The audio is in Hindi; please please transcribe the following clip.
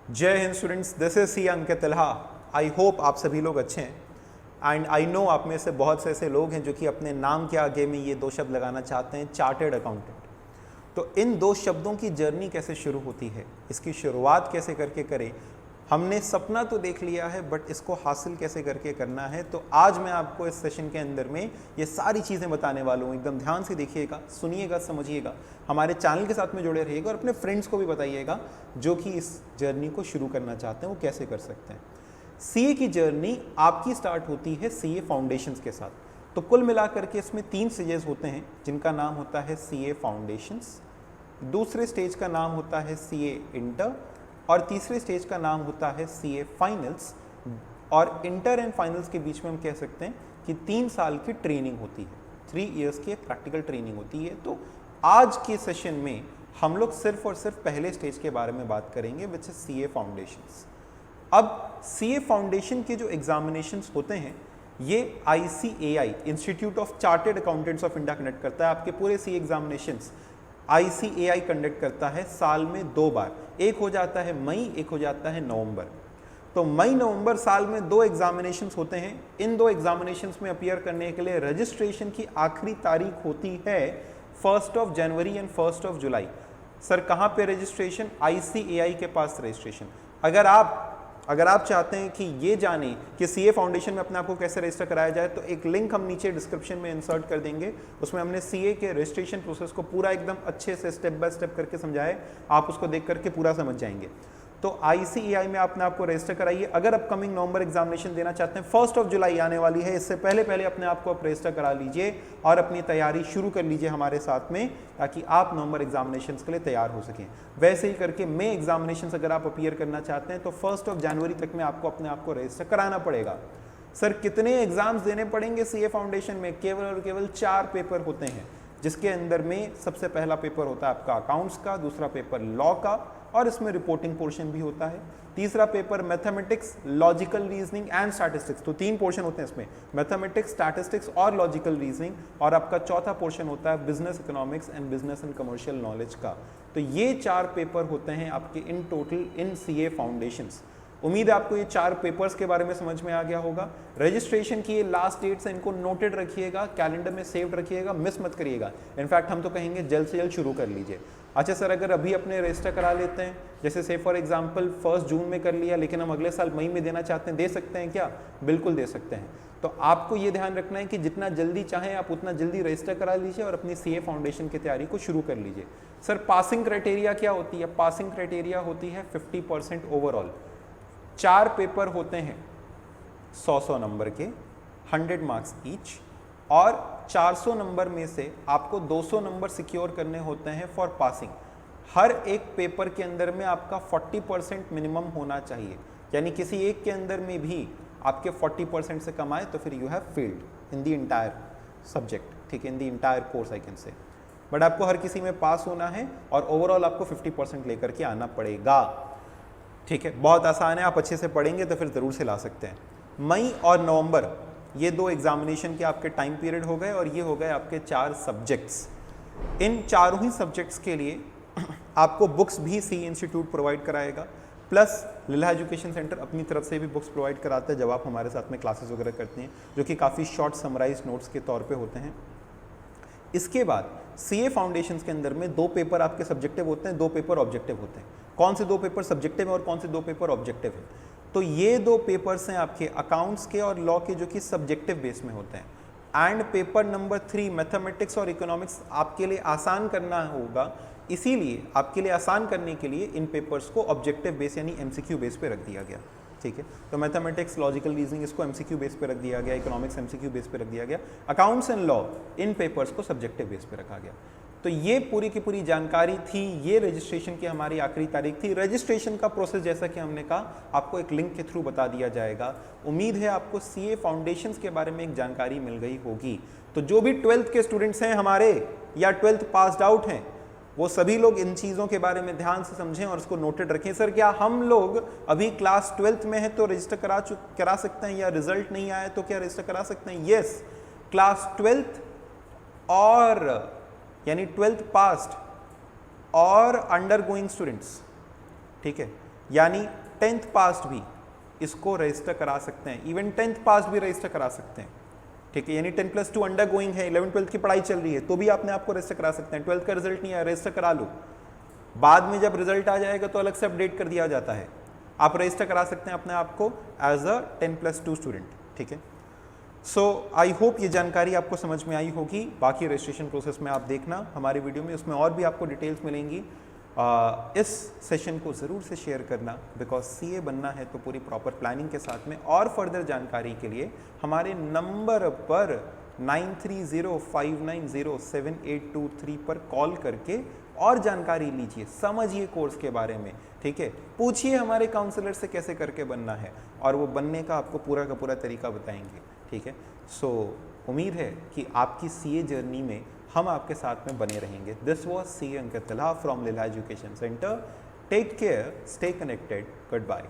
जय Hind students, this is C Ankit Talha. I hope आप सभी लोग अच्छे हैं एंड आई नो आप में से बहुत से ऐसे लोग हैं जो कि अपने नाम के आगे में ये दो शब्द लगाना चाहते हैं, चार्टर्ड अकाउंटेंट। तो इन दो शब्दों की जर्नी कैसे शुरू होती है, इसकी शुरुआत कैसे करके करें। हमने सपना तो देख लिया है बट इसको हासिल कैसे करके करना है। तो आज मैं आपको इस सेशन के अंदर में ये सारी चीज़ें बताने वाला हूँ। एकदम ध्यान से देखिएगा, सुनिएगा, समझिएगा, हमारे चैनल के साथ में जुड़े रहिएगा और अपने फ्रेंड्स को भी बताइएगा जो कि इस जर्नी को शुरू करना चाहते हैं वो कैसे कर सकते हैं। सीए की जर्नी आपकी स्टार्ट होती है सीए फाउंडेशंस के साथ। तो कुल मिलाकर के इसमें 3 स्टेजेस होते हैं जिनका नाम होता है सीए फाउंडेशंस, दूसरे स्टेज का नाम होता है सीए इंटर और तीसरे स्टेज का नाम होता है सीए फाइनल्स। और इंटर एंड फाइनल्स के बीच में हम कह सकते हैं कि 3 साल की ट्रेनिंग होती है, 3 इयर्स की एक प्रैक्टिकल ट्रेनिंग होती है। तो आज के सेशन में हम लोग सिर्फ और सिर्फ पहले स्टेज के बारे में बात करेंगे विच इज सीए फाउंडेशंस। अब सीए फाउंडेशन के जो एग्जामिनेशंस होते हैं ये ICAI institute of chartered accountants of India conduct करता है। आपके पूरे सीए एग्जामिनेशंस ICAI कंडक्ट करता है साल में 2 बार, एक हो जाता है मई, एक हो जाता है नवंबर। तो मई नवंबर साल में 2 एग्जामिनेशंस होते हैं। इन 2 एग्जामिनेशंस में अपीयर करने के लिए रजिस्ट्रेशन की आखिरी तारीख होती है 1 जनवरी एंड 1 जुलाई। सर कहाँ पे रजिस्ट्रेशन? ICAI के पास रजिस्ट्रेशन। अगर आप चाहते हैं कि ये जाने कि सीए फाउंडेशन में अपने आप को कैसे रजिस्टर कराया जाए तो एक लिंक हम नीचे डिस्क्रिप्शन में इंसर्ट कर देंगे। उसमें हमने सीए के रजिस्ट्रेशन प्रोसेस को पूरा एकदम अच्छे से स्टेप बाय स्टेप करके समझाया है, आप उसको देख करके पूरा समझ जाएंगे। तो ICAI में अपने आप को रजिस्टर कराइए। अगर अपकमिंग नवंबर एग्जामिनेशन देना चाहते हैं, 1 जुलाई आने वाली है, इससे पहले अपने आप को आप रजिस्टर करा लीजिए और अपनी तैयारी शुरू कर लीजिए हमारे साथ में, ताकि आप नवंबर एग्जामिनेशंस के लिए तैयार हो सकें। वैसे ही करके मई एग्जामिनेशंस अगर आप अपीयर करना चाहते हैं तो 1 जनवरी तक में आपको अपने आप को रजिस्टर कराना पड़ेगा। सर कितने एग्जाम्स देने पड़ेंगे सीए फाउंडेशन में? केवल और केवल 4 पेपर होते हैं, जिसके अंदर में सबसे पहला पेपर होता है आपका अकाउंट्स का, दूसरा पेपर लॉ का और इसमें रिपोर्टिंग पोर्शन भी होता है, तीसरा paper mathematics, logical reasoning and statistics. तो 3 पोर्शन होते हैं इसमें, मैथमेटिक्स, स्टैटिस्टिक्स और लॉजिकल रीजनिंग। और आपका चौथा पोर्शन होता है business economics and business and commercial knowledge का। तो ये 4 पेपर होते हैं आपके in total in CA foundations. उम्मीद है आपको ये 4 पेपर्स के बारे में समझ में आ गया होगा। रजिस्ट्रेशन की ये लास्ट डेट से इनको नोटेड रखिएगा, कैलेंडर में सेव्ड रखिएगा, मिस मत करिएगा। इनफैक्ट हम तो कहेंगे जल्द से जल्द शुरू कर लीजिए। अच्छा सर, अगर अभी अपने रजिस्टर करा लेते हैं, जैसे से फॉर एग्जांपल 1 जून में कर लिया लेकिन हम अगले साल मई में देना चाहते हैं, दे सकते हैं क्या? बिल्कुल दे सकते हैं। तो आपको ये ध्यान रखना है कि जितना जल्दी चाहें आप उतना जल्दी रजिस्टर करा लीजिए और अपनी सीए फाउंडेशन की तैयारी को शुरू कर लीजिए। सर पासिंग क्राइटेरिया क्या होती है? पासिंग क्राइटेरिया होती है 50% ओवरऑल। 4 पेपर होते हैं 100 नंबर के, 100 मार्क्स ईच, और 400 नंबर में से आपको 200 नंबर सिक्योर करने होते हैं फॉर पासिंग। हर एक पेपर के अंदर में आपका 40% मिनिमम होना चाहिए, यानी किसी एक के अंदर में भी आपके 40% से कम आए तो फिर you have failed in the entire subject, ठीक है, in the entire course I can say. But आपको हर किसी में पास होना है और ओवरऑल आपको 50% लेकर के आना पड़ेगा, ठीक है। बहुत आसान है, आप अच्छे से पढ़ेंगे तो फिर ज़रूर से ला सकते हैं। मई और नवंबर ये 2 एग्जामिनेशन के आपके टाइम पीरियड हो गए और ये हो गए आपके 4 सब्जेक्ट्स। इन चारों ही सब्जेक्ट्स के लिए आपको बुक्स भी सी इंस्टीट्यूट प्रोवाइड कराएगा, प्लस लीला एजुकेशन सेंटर अपनी तरफ से भी बुक्स प्रोवाइड कराता है जब आप हमारे साथ में क्लासेस वगैरह करते हैं, जो कि काफ़ी शॉर्ट समराइज नोट्स के तौर पे होते हैं। इसके बाद सीए फाउंडेशंस के अंदर में 2 पेपर आपके सब्जेक्टिव होते हैं, 2 पेपर ऑब्जेक्टिव होते हैं। कौन से 2 पेपर सब्जेक्टिव है और कौन से 2 पेपर ऑब्जेक्टिव है? तो ये 2 पेपर्स हैं आपके अकाउंट्स के और लॉ के, जो कि सब्जेक्टिव बेस में होते हैं। एंड पेपर नंबर 3 मैथमेटिक्स और इकोनॉमिक्स आपके लिए आसान करना होगा, इसीलिए आपके लिए आसान करने के लिए इन पेपर्स को ऑब्जेक्टिव बेस यानी MCQ बेस पे रख दिया गया, ठीक है। तो मैथमेटिक्स, लॉजिकल रीजनिंग इसको MCQ बेस पे रख दिया गया, इकोनॉमिक्स MCQ बेस पे रख दिया गया, accounts and law in papers को सब्जेक्टिव बेस पे रखा गया। तो ये पूरी की पूरी जानकारी थी। ये रजिस्ट्रेशन की हमारी आखिरी तारीख थी। रजिस्ट्रेशन का प्रोसेस जैसा कि हमने कहा आपको एक लिंक के थ्रू बता दिया जाएगा। उम्मीद है आपको सीए फाउंडेशंस के बारे में एक जानकारी मिल गई होगी। तो जो भी 12th के स्टूडेंट्स हैं हमारे या 12th पास्ड आउट हैं, वो सभी लोग इन चीज़ों के बारे में ध्यान से समझें और उसको नोटेड रखें। सर क्या हम लोग अभी क्लास 12th में हैं तो रजिस्टर करा सकते हैं, या रिजल्ट नहीं आया तो क्या रजिस्टर करा सकते हैं? यस, क्लास 12th और यानी 12th पास्ड और अंडर गोइंग स्टूडेंट्स, ठीक है, यानी 10th पास भी इसको रजिस्टर करा सकते हैं, इवन 10th पास भी रजिस्टर करा सकते हैं, ठीक है। यानी 10+2 अंडर गोइंग है, 11th-12th की पढ़ाई चल रही है तो भी आपने आपको रजिस्टर करा सकते हैं। 12th का रिजल्ट नहीं आया, रजिस्टर करा लो, बाद में जब रिजल्ट आ जाएगा तो अलग से अपडेट कर दिया जाता है, आप रजिस्टर करा सकते हैं अपने आप को एज अ 10+2 स्टूडेंट, ठीक है। सो आई होप ये जानकारी आपको समझ में आई होगी। बाकी रजिस्ट्रेशन प्रोसेस में आप देखना हमारी वीडियो में, उसमें और भी आपको डिटेल्स मिलेंगी। इस सेशन को ज़रूर से शेयर करना, बिकॉज सीए बनना है तो पूरी प्रॉपर प्लानिंग के साथ में। और फर्दर जानकारी के लिए हमारे नंबर पर 9305907823 पर कॉल करके और जानकारी लीजिए, समझिए कोर्स के बारे में, ठीक है। पूछिए हमारे काउंसलर से कैसे करके बनना है और वो बनने का आपको पूरा का पूरा तरीका बताएंगे, ठीक है। सो उम्मीद है कि आपकी सीए जर्नी में हम आपके साथ में बने रहेंगे। This was C Ankit Tilha from Lilha education centre. Take care, stay connected, good bye.